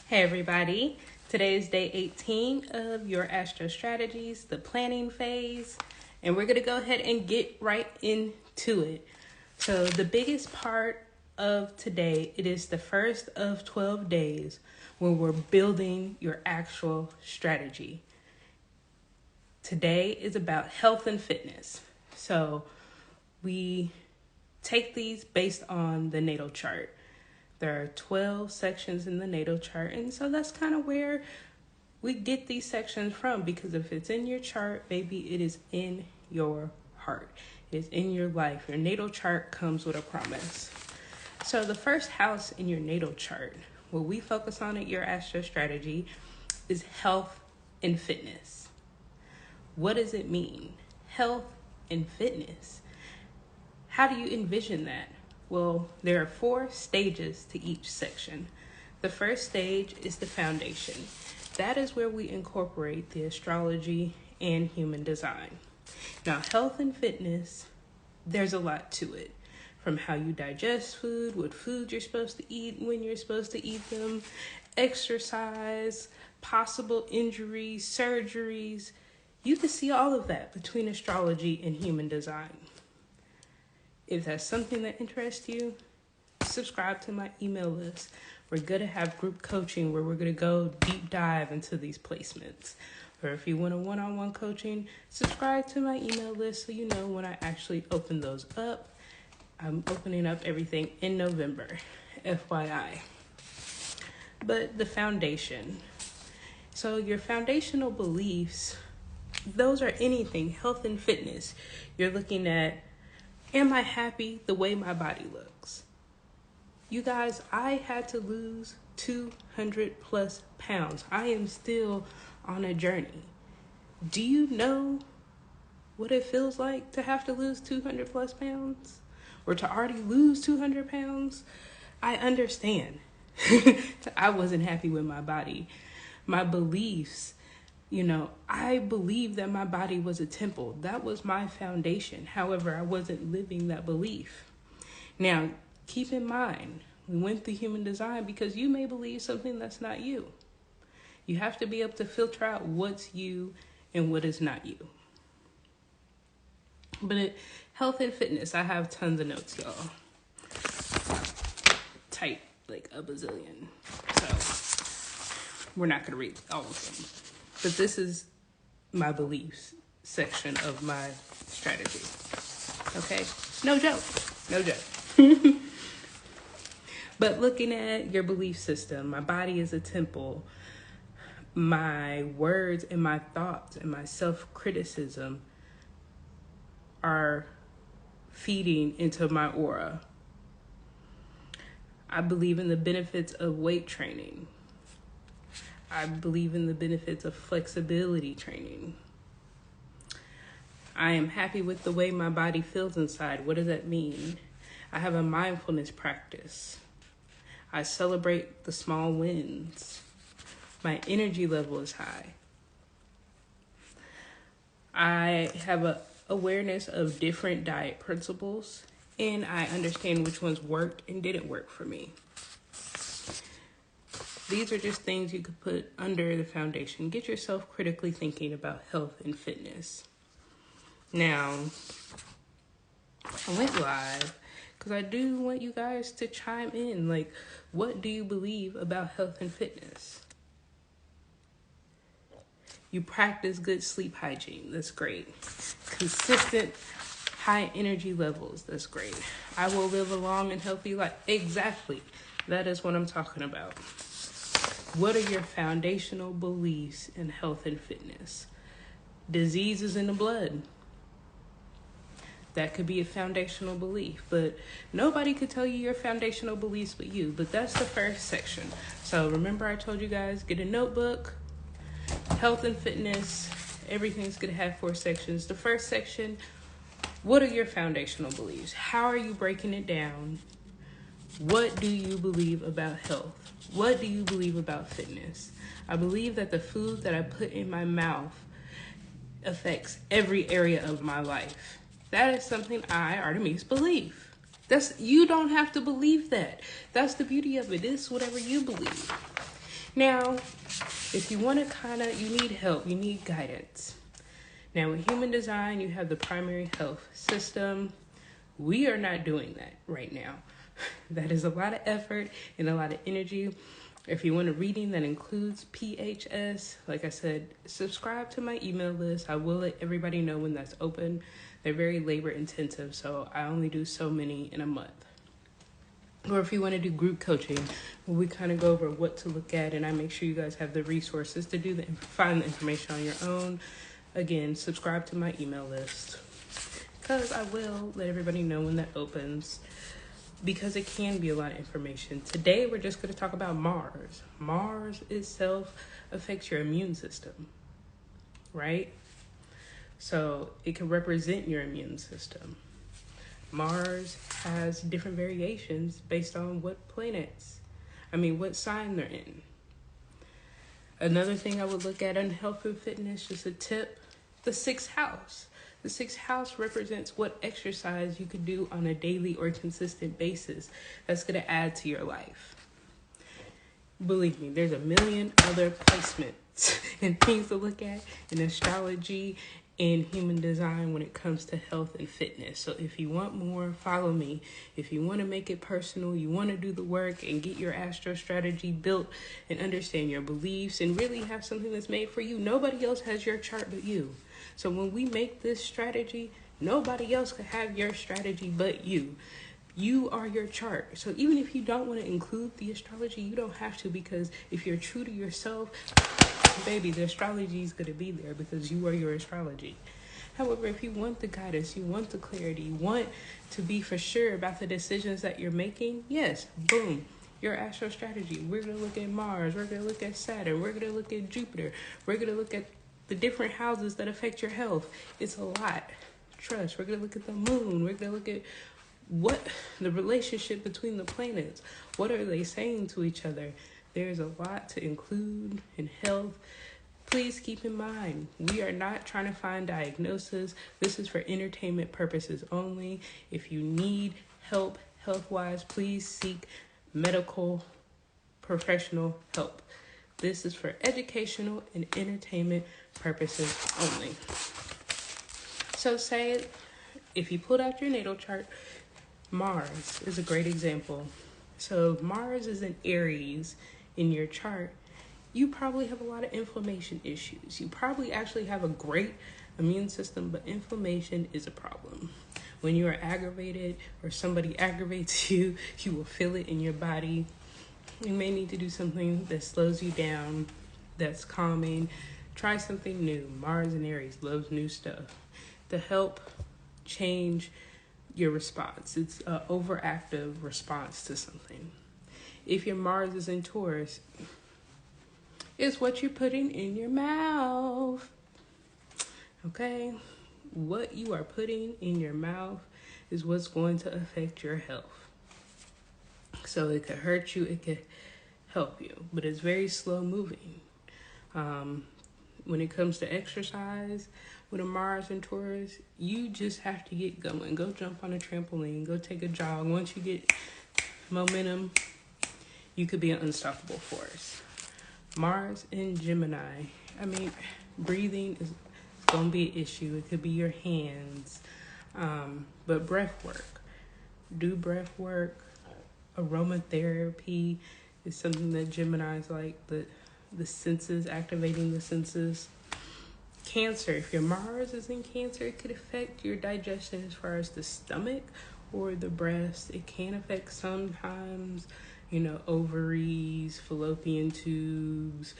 Hey everybody, today is day 18 of your Astro Strategies, the planning phase, and we're going to go ahead and get right into it. So the biggest part of today, it is the first of 12 days when we're building your actual strategy. Today is about health and fitness. So we take these based on the natal chart. There are 12 sections in the natal chart, and so that's kind of where we get these sections from, because if it's in your chart, baby, it is in your heart. It is in your life. Your natal chart comes with a promise. So the first house in your natal chart, what we focus on at your Astro Strategy, is health and fitness. What does it mean? Health and fitness. How do you envision that? Well, there are 4 stages to each section. The first stage is the foundation. That is where we incorporate the astrology and human design. Now, health and fitness, there's a lot to it. From how you digest food, what food you're supposed to eat, when you're supposed to eat them, exercise, possible injuries, surgeries. You can see all of that between astrology and human design. If that's something that interests you, subscribe to my email list. We're going to have group coaching where we're going to go deep dive into these placements. Or if you want a one-on-one coaching, subscribe to my email list so you know when I actually open those up. I'm opening up everything in November, FYI. But the foundation. So your foundational beliefs, those are anything, health and fitness. You're looking at, am I happy the way my body looks? You guys, I had to lose 200 plus pounds. I am still on a journey. Do you know what it feels like to have to lose 200 plus pounds? Or to already lose 200 pounds? I understand. I wasn't happy with my body. My beliefs, I believed that my body was a temple. That was my foundation. However, I wasn't living that belief. Now, keep in mind, we went through human design because you may believe something that's not you. You have to be able to filter out what's you and what is not you. But health and fitness, I have tons of notes, y'all. Type like a bazillion. So we're not going to read all of them. But this is my beliefs section of my strategy. Okay? No joke. No joke. But looking at your belief system, my body is a temple. My words and my thoughts and my self-criticism are feeding into my aura. I believe in the benefits of weight training. I believe in the benefits of flexibility training. I am happy with the way my body feels inside. What does that mean? I have a mindfulness practice. I celebrate the small wins. My energy level is high. I have an awareness of different diet principles, and I understand which ones worked and didn't work for me. These are just things you could put under the foundation. Get yourself critically thinking about health and fitness. Now, I went live because I do want you guys to chime in. Like, what do you believe about health and fitness? You practice good sleep hygiene. That's great. Consistent high energy levels. That's great. I will live a long and healthy life. Exactly. That is what I'm talking about. What are your foundational beliefs in health and fitness? Disease is in the blood. That could be a foundational belief, but nobody could tell you your foundational beliefs but you. But that's the first section. So remember I told you guys, get a notebook, health and fitness, everything's going to have 4 sections. The first section, what are your foundational beliefs? How are you breaking it down? What do you believe about health? What do you believe about fitness? I believe that the food that I put in my mouth affects every area of my life. That is something I, Artemis, believe. You don't have to believe that. That's the beauty of it. It's whatever you believe. Now, if you want to you need help, you need guidance. Now, in human design, you have the primary health system. We are not doing that right now. That is a lot of effort and a lot of energy. If you want a reading that includes PHS, like I said, subscribe to my email list. I will let everybody know when that's open. They're very labor intensive, so I only do so many in a month. Or if you want to do group coaching, where we kind of go over what to look at, and I make sure you guys have the resources to find the information on your own. Again, subscribe to my email list, because I will let everybody know when that opens, because it can be a lot of information. Today, we're just going to talk about Mars. Mars itself affects your immune system, right? So it can represent your immune system. Mars has different variations based on what sign they're in. Another thing I would look at in health and fitness, just a tip, the 6th house. The 6th house represents what exercise you could do on a daily or consistent basis that's going to add to your life. Believe me, there's a million other placements and things to look at in astrology and human design when it comes to health and fitness. So if you want more, follow me. If you want to make it personal, you want to do the work and get your astro strategy built and understand your beliefs and really have something that's made for you. Nobody else has your chart but you. So when we make this strategy, nobody else can have your strategy but you. You are your chart. So even if you don't want to include the astrology, you don't have to, because if you're true to yourself, baby, the astrology is going to be there because you are your astrology. However, if you want the guidance, you want the clarity, you want to be for sure about the decisions that you're making, yes, boom, your astro strategy. We're going to look at Mars. We're going to look at Saturn. We're going to look at Jupiter. We're going to look at the different houses that affect your health. It's a lot. Trust. We're going to look at the moon. We're going to look at what the relationship between the planets. What are they saying to each other? There's a lot to include in health. Please keep in mind, we are not trying to find diagnosis. This is for entertainment purposes only. If you need help health-wise, please seek medical professional help. This is for educational and entertainment purposes only. So say if you pulled out your natal chart, Mars is a great example. So Mars is in Aries in your chart. You probably have a lot of inflammation issues. You probably actually have a great immune system, but inflammation is a problem. When you are aggravated or somebody aggravates you, you will feel it in your body. You may need to do something that slows you down, that's calming. Try something new. Mars and Aries loves new stuff to help change your response. It's an overactive response to something. If your Mars is in Taurus, it's what you're putting in your mouth. Okay? What you are putting in your mouth is what's going to affect your health. So it could hurt you, it could help you, but it's very slow moving. When it comes to exercise, with a Mars and Taurus, you just have to get going. Go jump on a trampoline, go take a jog. Once you get momentum, you could be an unstoppable force. Mars in Gemini, breathing is going to be an issue. It could be your hands, but breath work. Do breath work. Aromatherapy is something that Geminis like, the senses, activating the senses. Cancer, if your Mars is in Cancer, it could affect your digestion as far as the stomach or the breast. It can affect sometimes, ovaries, fallopian tubes,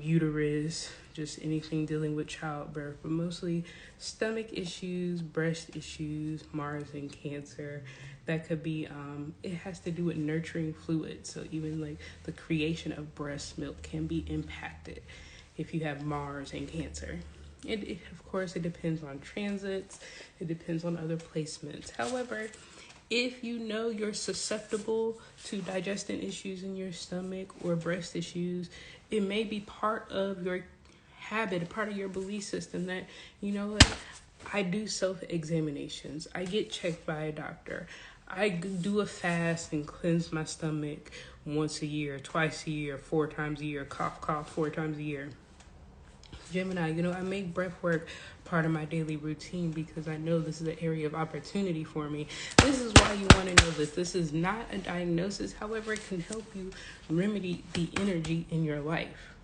uterus, just anything dealing with childbirth, but mostly stomach issues, breast issues, Mars in Cancer. That could be, it has to do with nurturing fluids. So even like the creation of breast milk can be impacted if you have Mars in Cancer. Of course, it depends on transits. It depends on other placements. However, if you know you're susceptible to digestion issues in your stomach or breast issues, it may be part of your habit, part of your belief system that, I do self-examinations. I get checked by a doctor. I do a fast and cleanse my stomach once a year, twice a year, 4 times a year, cough, 4 times a year. Gemini, I make breath work part of my daily routine because I know this is an area of opportunity for me. This is why you want to know this. This is not a diagnosis. However, it can help you remedy the energy in your life.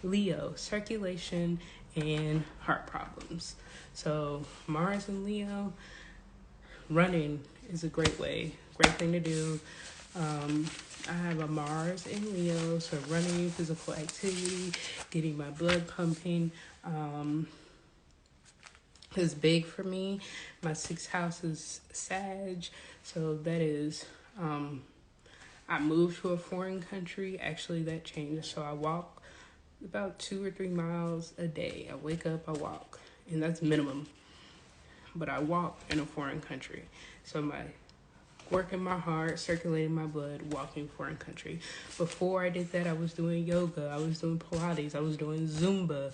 Leo, circulation and heart problems. So Mars and Leo, running is a great thing to do. I have a Mars in Leo, so running, physical activity, getting my blood pumping is big for me. My 6th house is Sag, so that is, I moved to a foreign country. Actually, that changed. So I walk about 2 or 3 miles a day. I wake up, I walk, and that's minimum. But I walk in a foreign country. So my working my heart, circulating my blood, walking foreign country. Before I did that, I was doing yoga, I was doing Pilates, I was doing Zumba.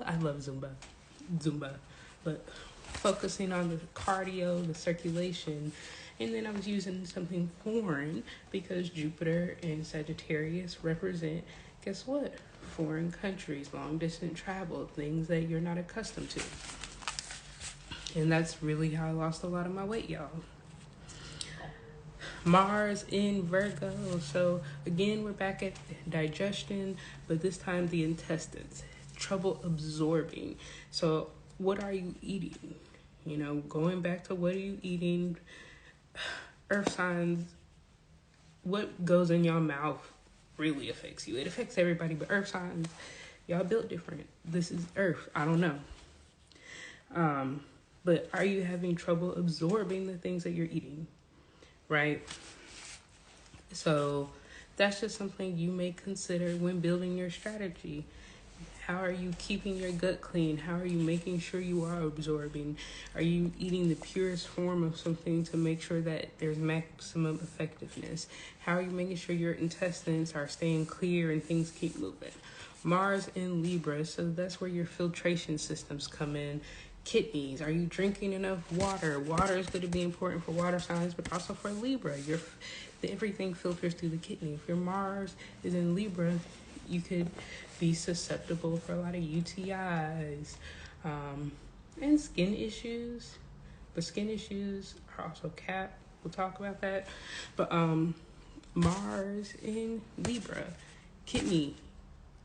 I love Zumba. But focusing on the cardio, the circulation, and then I was using something foreign because Jupiter and Sagittarius represent, guess what? Foreign countries, long distance travel, things that you're not accustomed to. And that's really how I lost a lot of my weight, y'all. Mars in Virgo. So again, we're back at digestion, but this time the intestines. Trouble absorbing. So what are you eating? Going back to what are you eating? Earth signs, what goes in your mouth really affects you. It affects everybody, but earth signs, y'all built different. This is earth. I don't know. But are you having trouble absorbing the things that you're eating? Right? So that's just something you may consider when building your strategy. How are you keeping your gut clean? How are you making sure you are absorbing? Are you eating the purest form of something to make sure that there's maximum effectiveness? How are you making sure your intestines are staying clear and things keep moving? Mars in Libra, so that's where your filtration systems come in. Kidneys, are you drinking enough water? Water is going to be important for water signs, but also for Libra. Everything filters through the kidney. If your Mars is in Libra, you could be susceptible for a lot of UTIs and skin issues. But skin issues are also capped. We'll talk about that. But Mars in Libra, kidney.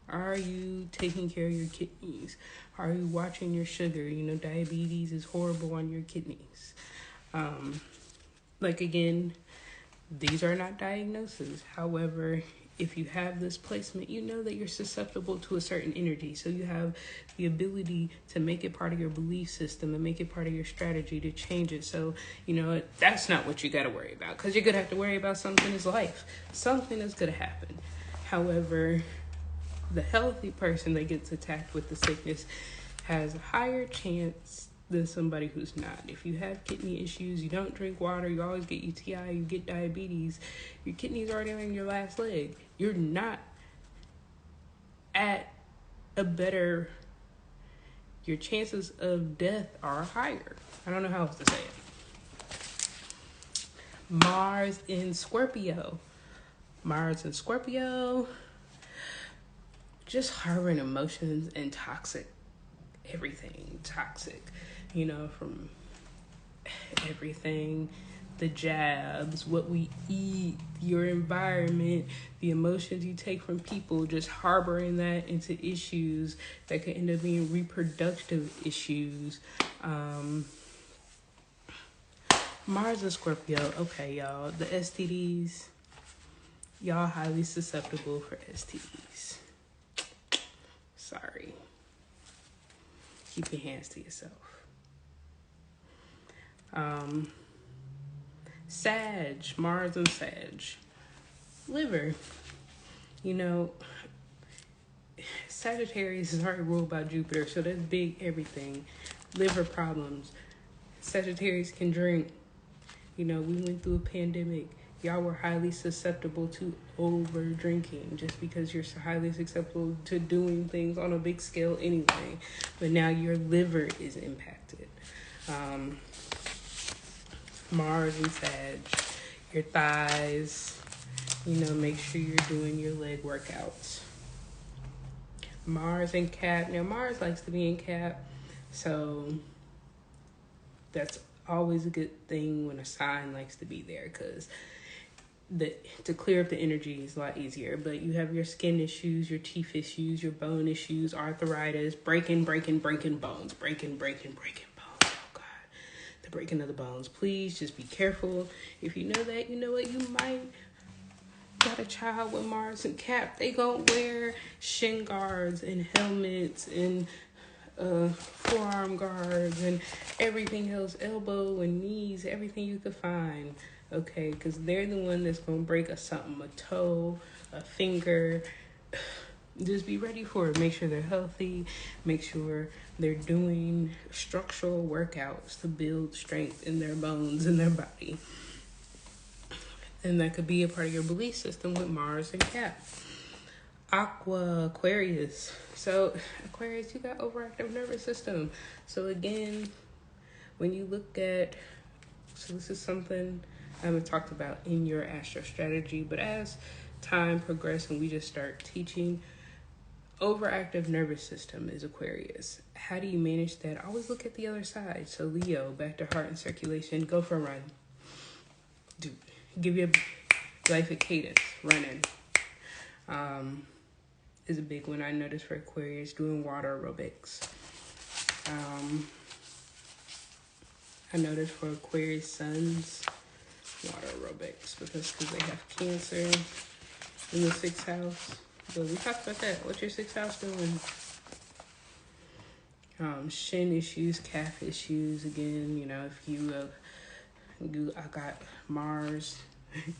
Are you taking care of your kidneys? Are you watching your sugar? Diabetes is horrible on your kidneys. Again, these are not diagnoses. However, if you have this placement, you know that you're susceptible to a certain energy. So you have the ability to make it part of your belief system and make it part of your strategy to change it. So, that's not what you got to worry about, because you're going to have to worry about something is life. Something is going to happen. However, the healthy person that gets attacked with the sickness has a higher chance than somebody who's not. If you have kidney issues, you don't drink water, you always get UTI, you get diabetes, your kidneys are already on your last leg. You're not at a better, your chances of death are higher. I don't know how else to say it. Mars in Scorpio. Just harboring emotions and everything toxic, from everything, the jabs, what we eat, your environment, the emotions you take from people, just harboring that into issues that could end up being reproductive issues. Mars and Scorpio, okay, y'all, the STDs, y'all highly susceptible for STDs. Sorry. Keep your hands to yourself. Mars and Sag. Liver. Sagittarius is already ruled by Jupiter, so that's big everything. Liver problems. Sagittarius can drink. We went through a pandemic. Y'all were highly susceptible to over drinking just because you're so highly susceptible to doing things on a big scale anyway. But now your liver is impacted. Mars and Sag, your thighs, make sure you're doing your leg workouts. Mars and Cap. Now, Mars likes to be in Cap, so that's always a good thing when a sign likes to be there, because to clear up the energy is a lot easier. But you have your skin issues, your teeth issues, your bone issues, arthritis, breaking bones. Oh God, the breaking of the bones. Please just be careful. If you know that, you know what, you might got a child with Mars and Cap. They gonna wear shin guards and helmets and forearm guards and everything else, elbow and knees, everything you could find. Okay, because they're the one that's going to break a toe, a finger. Just be ready for it. Make sure they're healthy. Make sure they're doing structural workouts to build strength in their bones and their body. And that could be a part of your belief system with Mars and Cap. Aquarius. So, Aquarius, you got overactive nervous system. So, again, when you look at... So, this is something I haven't talked about in your astro strategy, but as time progresses and we just start teaching, overactive nervous system is Aquarius. How do you manage that? Always look at the other side. So Leo, back to heart and circulation, go for a run. Give your life a cadence. Running is a big one I noticed for Aquarius. Doing water aerobics. I noticed for Aquarius suns, water aerobics, because they have Cancer in the 6th house. But we talked about that. What's your 6th house doing? Shin issues, calf issues. Again, if I got Mars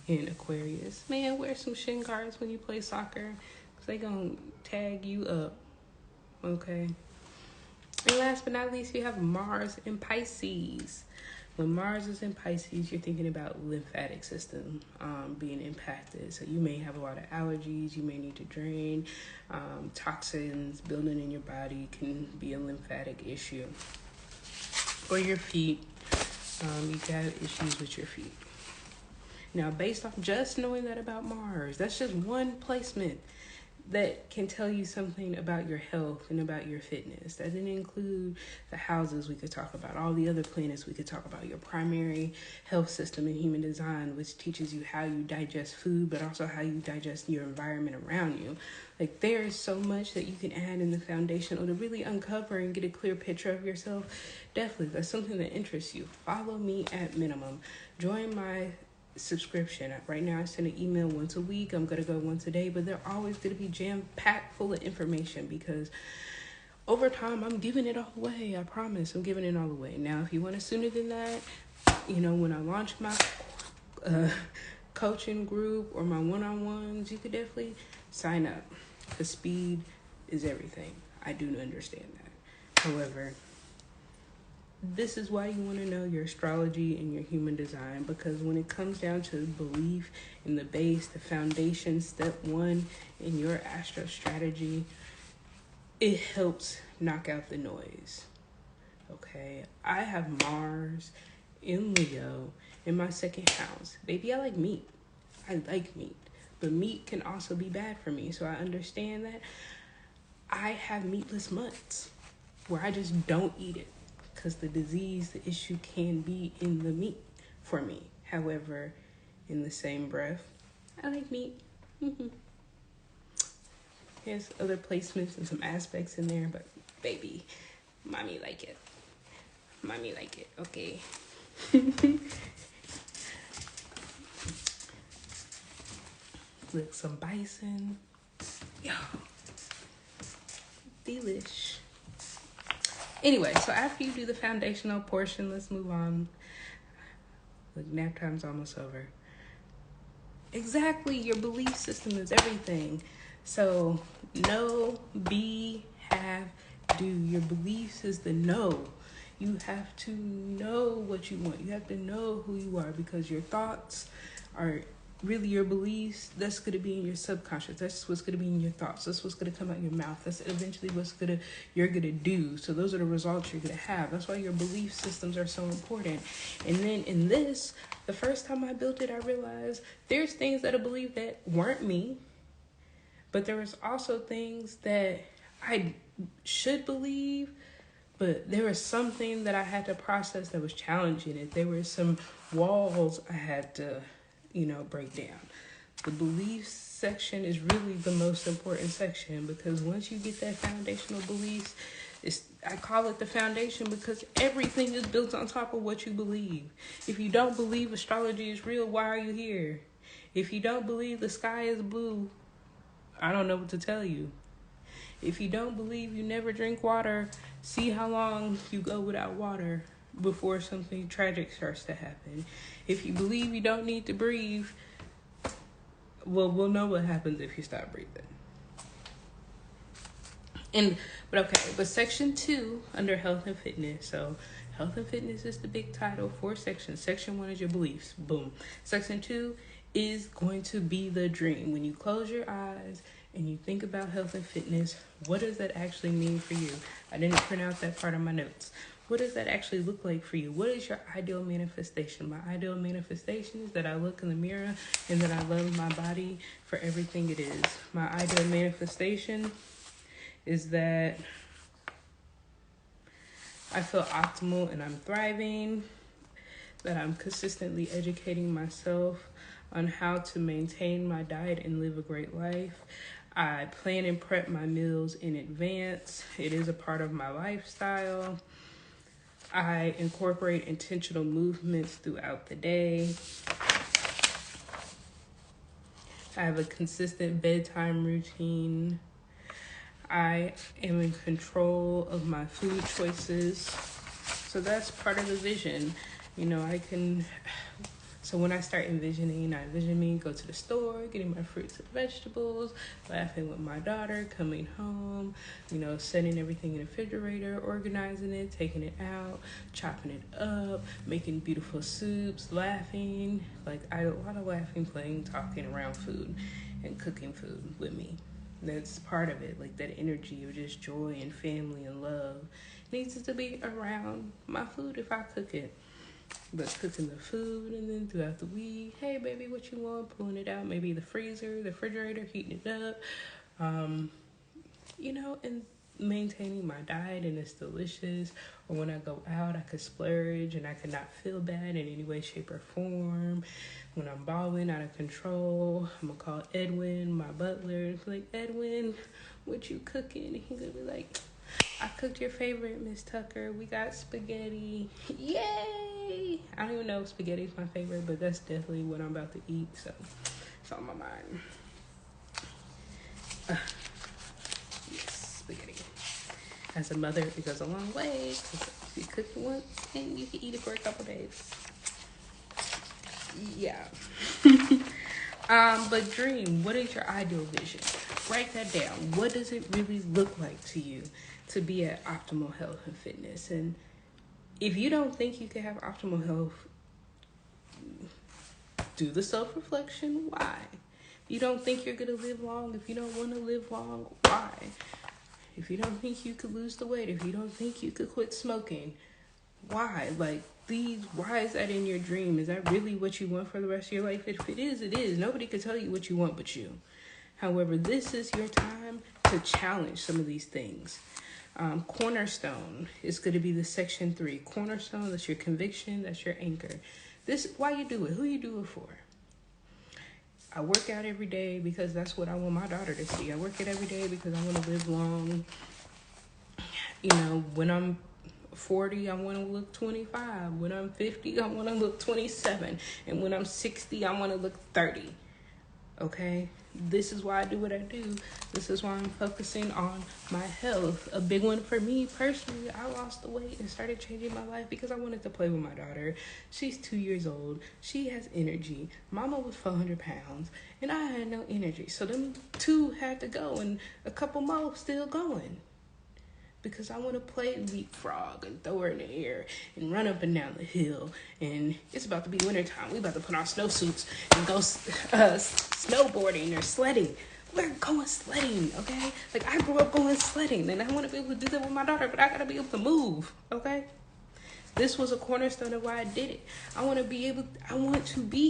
in Aquarius. Man, wear some shin guards when you play soccer, because they gonna tag you up. Okay. And last but not least, you have Mars in Pisces. When Mars is in Pisces, you're thinking about lymphatic system being impacted. So you may have a lot of allergies. You may need to drain. Toxins building in your body can be a lymphatic issue. Or your feet. You can have issues with your feet. Now, based off just knowing that about Mars, that's just one placement that can tell you something about your health and about your fitness. That didn't include the houses we could talk about, all the other planets we could talk about, your primary health system in human design, which teaches you how you digest food, but also how you digest your environment around you. Like, there is so much that you can add in the foundational to really uncover and get a clear picture of yourself. Definitely, that's something that interests you. Follow me at minimum. Join my subscription. Right now I send an email once a week. I'm gonna go once a day, but they're always gonna be jam-packed full of information, because over time I'm giving it all away. I promise, I'm giving it all away. Now, if you want it sooner than that, when I launch my coaching group or my one-on-ones, you could definitely sign up. The speed is everything. I do understand that. However, this is why you want to know your astrology and your human design, because when it comes down to belief in the base, the foundation, step 1 in your astro strategy, it helps knock out the noise. Okay, I have Mars in Leo in my 2nd house. Baby, I like meat. But meat can also be bad for me. So I understand that. I have meatless months where I just don't eat it, because the issue can be in the meat for me. However, in the same breath, I like meat. There's other placements and some aspects in there, but baby, mommy like it. Okay. Look, some bison. Yo, delish. Anyway, so after you do the foundational portion, let's move on. Look, nap time's almost over. Exactly, your belief system is everything. So, know, be, have, do. Your beliefs is the know. You have to know what you want. You have to know who you are, because your thoughts are really your beliefs, that's going to be in your subconscious. That's what's going to be in your thoughts. That's what's going to come out your mouth. That's eventually you're going to do. So those are the results you're going to have. That's why your belief systems are so important. And then in this, the first time I built it, I realized there's things that I believe that weren't me, but there was also things that I should believe, but there was something that I had to process that was challenging it. There were some walls I had to, break down. The beliefs section is really the most important section, because once you get that foundational beliefs, I call it the foundation because everything is built on top of what you believe. If you don't believe astrology is real, why are you here? If you don't believe the sky is blue, I don't know what to tell you. If you don't believe you never drink water, see how long you go without water before something tragic starts to happen. If you believe you don't need to breathe, well, we'll know what happens if you stop breathing. But section 2 under health and fitness. So health and fitness is the big title, 4 sections. Section 1 is your beliefs. Boom. Section 2 is going to be the dream. When you close your eyes and you think about health and fitness, what does that actually mean for you? I didn't print out that part of my notes. What does that actually look like for you? What is your ideal manifestation? My ideal manifestation is that I look in the mirror and that I love my body for everything it is. My ideal manifestation is that I feel optimal and I'm thriving, that I'm consistently educating myself on how to maintain my diet and live a great life. I plan and prep my meals in advance. It is a part of my lifestyle. I incorporate intentional movements throughout the day. I have a consistent bedtime routine. I am in control of my food choices. So that's part of the vision. So when I start envisioning, I envision me go to the store, getting my fruits and vegetables, laughing with my daughter, coming home, setting everything in the refrigerator, organizing it, taking it out, chopping it up, making beautiful soups, laughing. I do a lot of laughing, playing, talking around food, and cooking food with me. That's part of it, that energy of just joy and family and love needs to be around my food if I cook it. But cooking the food, and then throughout the week, hey baby, what you want? Pulling it out, maybe the freezer, the refrigerator, heating it up, and maintaining my diet, and it's delicious. Or when I go out, I could splurge and I could not feel bad in any way, shape, or form. When I'm balling out of control, I'm gonna call Edwin, my butler, Edwin, what you cooking? And he's gonna be like, I cooked your favorite, Miss Tucker. We got spaghetti. Yay! I don't even know if spaghetti is my favorite, but that's definitely what I'm about to eat, so it's on my mind. Yes, spaghetti. As a mother, it goes a long way, because you cook it once and you can eat it for a couple days. Yeah. But dream, what is your ideal vision? Write that down. What does it really look like to you to be at optimal health and fitness? And if you don't think you can have optimal health, do the self-reflection. Why? If you don't think you're going to live long, if you don't want to live long, why? If you don't think you could lose the weight, if you don't think you could quit smoking, why? Why is that in your dream? Is that really what you want for the rest of your life? If it is, it is. Nobody can tell you what you want but you. However, this is your time to challenge some of these things. Cornerstone is going to be the section 3. Cornerstone, that's your conviction, that's your anchor. This, why you do it, who you do it for. I work out every day because that's what I want my daughter to see. I work out every day because I want to live long. When I'm 40, I want to look 25. When I'm 50, I want to look 27. And when I'm 60, I want to look 30. Okay? This is why I do what I do. This is why I'm focusing on my health. A big one for me personally, I lost the weight and started changing my life because I wanted to play with my daughter. She's 2 years old. She has energy. Mama was 400 pounds and I had no energy. So them 2 had to go and a couple more still going. because I want to play leapfrog and throw her in the air and run up and down the hill. And it's about to be wintertime. We about to put on snowsuits and go snowboarding or sledding. We're going sledding, okay? Like, I grew up going sledding, and I want to be able to do that with my daughter, but I got to be able to move, okay? This was a cornerstone of why I did it. I want to be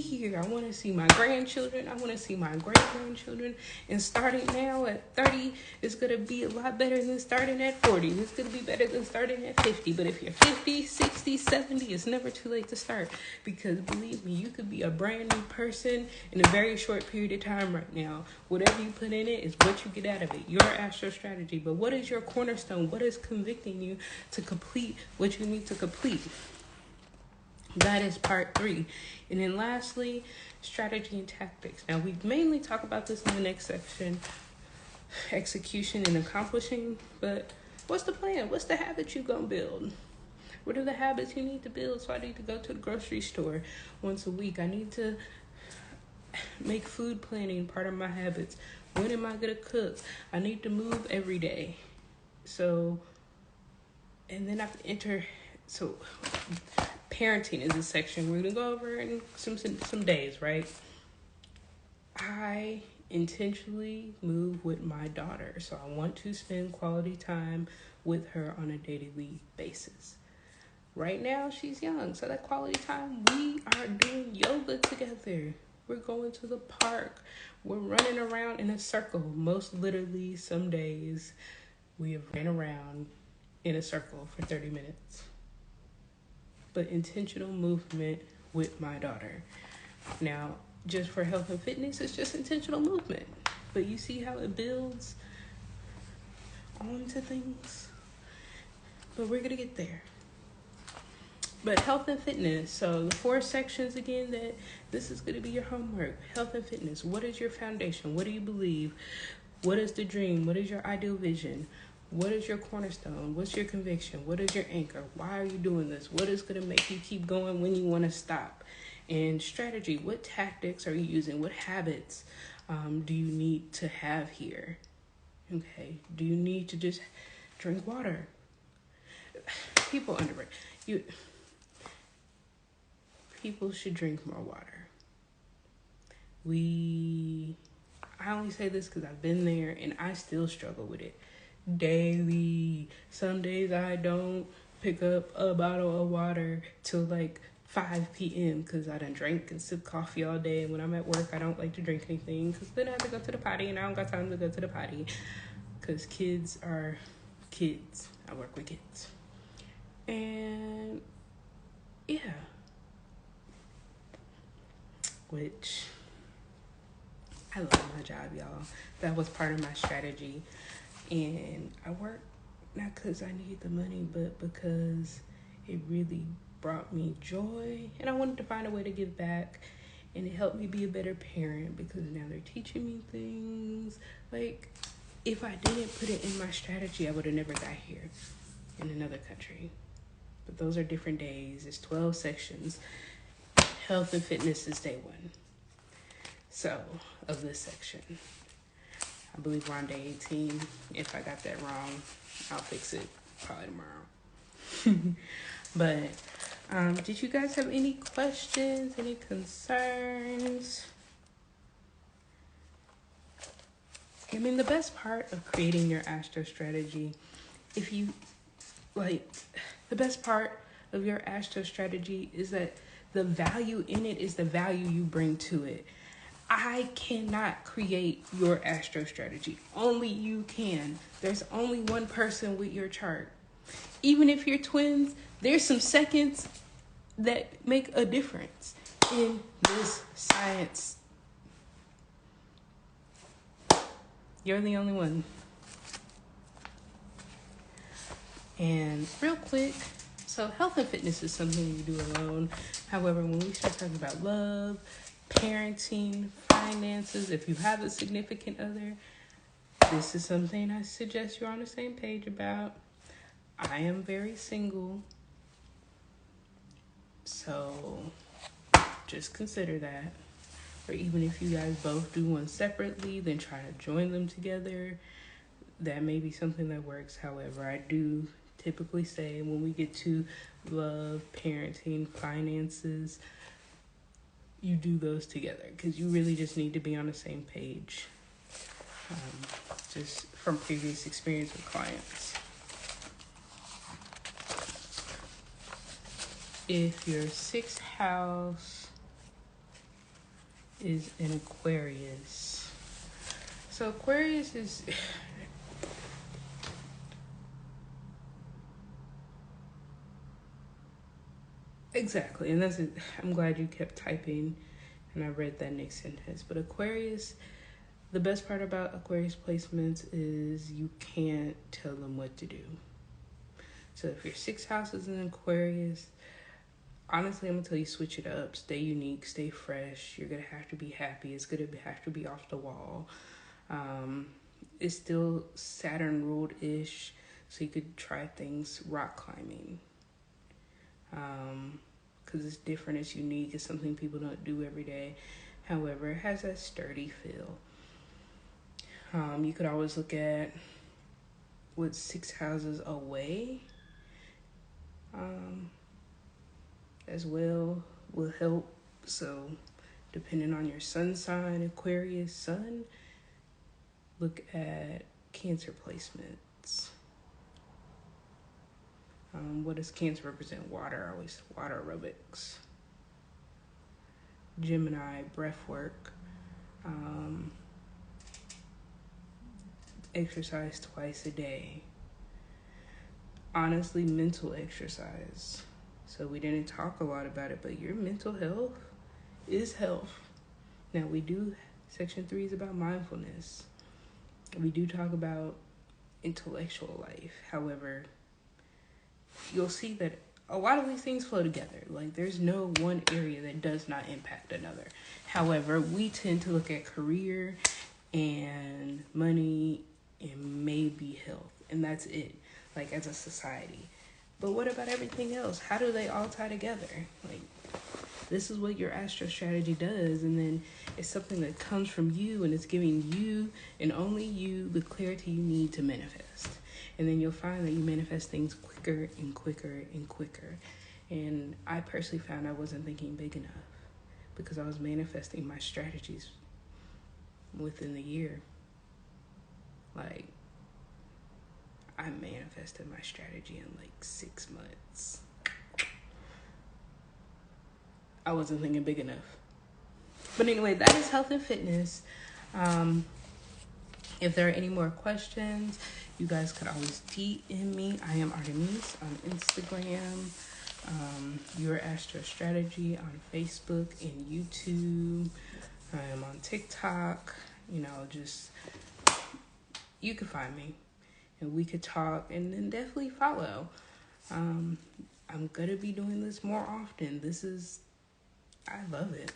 here. I want to see my grandchildren. I want to see my great-grandchildren. And starting now at 30 is going to be a lot better than starting at 40. It's going to be better than starting at 50. But if you're 50, 60, 70, it's never too late to start. Because believe me, you could be a brand new person in a very short period of time right now. Whatever you put in it is what you get out of it. Your astro strategy. But what is your cornerstone? What is convicting you to complete what you need to complete? That is part 3. And then lastly, strategy and tactics. Now, we mainly talk about this in the next section, execution and accomplishing. But what's the plan? What's the habit you gonna build? What are the habits you need to build? So I need to go to the grocery store once a week. I need to make food planning part of my habits. When am I gonna cook? I need to move every day. So, and then I enter. So, parenting is a section we're going to go over in some days, right? I intentionally move with my daughter. So, I want to spend quality time with her on a daily basis. Right now, she's young. So, that quality time, we are doing yoga together. We're going to the park. We're running around in a circle. Most literally, some days, we have ran around in a circle for 30 minutes. But intentional movement with my daughter. Now, just for health and fitness, it's just intentional movement. But you see how it builds onto things? But we're going to get there. But health and fitness. So the 4 sections again, that this is going to be your homework. Health and fitness. What is your foundation? What do you believe? What is the dream? What is your ideal vision? What is your cornerstone? What's your conviction? What is your anchor? Why are you doing this? What is going to make you keep going when you want to stop? And strategy. What tactics are you using? What habits do you need to have here? Okay. Do you need to just drink water? People underrate. People should drink more water. I only say this because I've been there and I still struggle with it. Daily. Some days I don't pick up a bottle of water till like 5 p.m. because I done drank and sip coffee all day. And when I'm at work, I don't like to drink anything because then I have to go to the potty and I don't got time to go to the potty because kids are kids. I work with kids. And yeah. Which I love my job, y'all. That was part of my strategy. And I work not because I need the money, but because it really brought me joy. And I wanted to find a way to give back. And it helped me be a better parent because now they're teaching me things. Like, if I didn't put it in my strategy, I would have never got here in another country. But those are different days. It's 12 sections. Health and fitness is day 1. So, of this section. I believe we're on day 18. If I got that wrong, I'll fix it probably tomorrow. But did you guys have any questions, any concerns? I mean, the best part of creating your astro strategy, the best part of your astro strategy is that the value in it is the value you bring to it. I cannot create your astro strategy. Only you can. There's only one person with your chart. Even if you're twins, there's some seconds that make a difference in this science. You're the only one. And real quick, so health and fitness is something you do alone. However, when we start talking about love, parenting, finances, if you have a significant other, this is something I suggest you're on the same page about. I am very single, so just consider that. Or even if you guys both do one separately, then try to join them together. that may be something that works. However, I do typically say when we get to love, parenting, finances, you do those together because you really just need to be on the same page. Just from previous experience with clients. If your sixth house is in Aquarius, so Aquarius is exactly, and that's it. I'm glad you kept typing and I read that next sentence. But Aquarius, the best part about Aquarius placements is you can't tell them what to do. So if your sixth house is in Aquarius, honestly, I'm going to tell you, switch it up. Stay unique, stay fresh. You're going to have to be happy. It's going to have to be off the wall. It's still Saturn ruled-ish, so you could try things, rock climbing. Because it's different, it's unique, it's something people don't do every day. However, it has that sturdy feel. You could always look at what 6 houses away as well will help. So depending on your sun sign, Aquarius sun, look at Cancer placements. What does Cancer represent? Water, always water aerobics. Gemini, breath work. Exercise twice a day. Honestly, mental exercise. So we didn't talk a lot about it, but your mental health is health. Now section 3 is about mindfulness. We do talk about intellectual life. However, you'll see that a lot of these things flow together. Like, there's no one area that does not impact another. However, we tend to look at career and money and maybe health, and that's it, like, as a society. But what about everything else? How do they all tie together? Like, this is what your astro strategy does, and then it's something that comes from you, and it's giving you and only you the clarity you need to manifest. And then you'll find that you manifest things quicker and quicker and quicker. And I personally found I wasn't thinking big enough because I was manifesting my strategies within the year. Like, I manifested my strategy in like 6 months. I wasn't thinking big enough. But anyway, that is health and fitness. If there are any more questions, you guys could always DM me. I am Artemis on Instagram. Your Astro Strategy on Facebook and YouTube. I am on TikTok. You can find me. And we could talk and then definitely follow. I'm going to be doing this more often. I love it.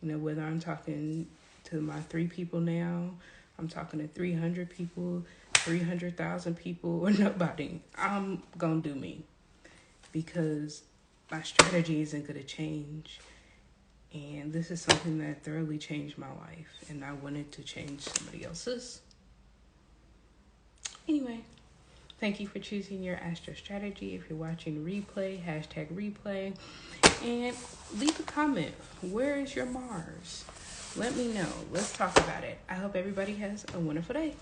Whether I'm talking to my 3 people now, I'm talking to 300 people, 300,000 people, or nobody. I'm going to do me because my strategy isn't going to change. And this is something that thoroughly changed my life, and I wanted to change somebody else's. Anyway, thank you for choosing your Astro Strategy. If you're watching replay, #replay. And leave a comment. Where is your Mars? Let me know. Let's talk about it. I hope everybody has a wonderful day.